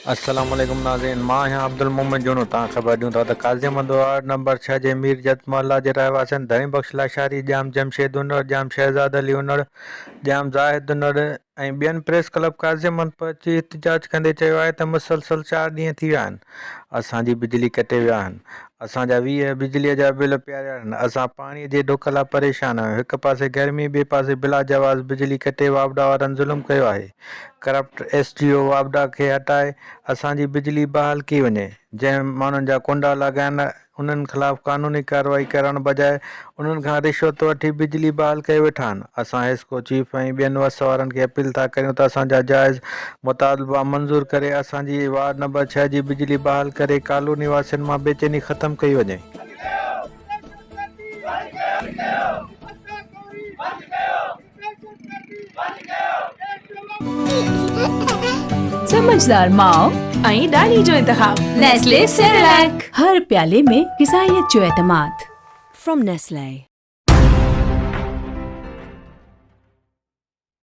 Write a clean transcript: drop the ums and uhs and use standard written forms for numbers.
अस्सलामुअलैकुम नाज़रीन, मां यहाँ अब्दुल मोमिन जुनू तव्हां ख़बर ॾियूं था त काज़ीअहमद वार्ड नंबर 6 जे मीरजत मोहल्ला जे रहवासियुनि धणी बख़्श लाशारी जाम जमशेद उनड़ जाम शहज़ाद अली उनड़ जाम ज़ाहिद उनड़ ऐं ॿियनि प्रेस क्लब काज़ीअहमद पहुची एहतिजाज कंदे चयो आहे त मुसलसल 4 ॾींहं थी विया आहिनि, असांजी बिजली कटे विया आहिनि, असांजा 20 बिजलीअ जा बिल पिया आहिनि, असां पाणीअ जे ॾुख लाइ परेशान आहियूं। हिकु पासे गर्मी, ॿिए पासे बिला जवाज़ बिजली कटे वापडा वारनि ज़ुल्म कयो आहे। करप्ट SDO वापडा खे हटाए असांजी बिजली बहाल की वञे। जंहिं माण्हुनि जा कुंडा लॻाइनि उन्हनि ख़िलाफ़ कानूनी कार्रवाई करण बजाए उन्हनि खां रिश्वत वठी बिजली बहाल करे वेठा आहिनि। असां हिस्को चीफ ऐं ॿियनि वस वारनि खे अपील था करियूं त असांजा जाइज़ मुतालबा मंज़ूर करे असांजी वार्ड नंबर 6 जी बिजली बहाल करे कॉलोनी वासियुनि मां बेचैनी ख़तमु कई वञे। समझदार माओ ऐं ॾाढी जो इंतखाब नेस्ले सेरेलैक, हर प्याले में ग़िज़ाइयत जो एतमाद फ्रॉम नेस्ले।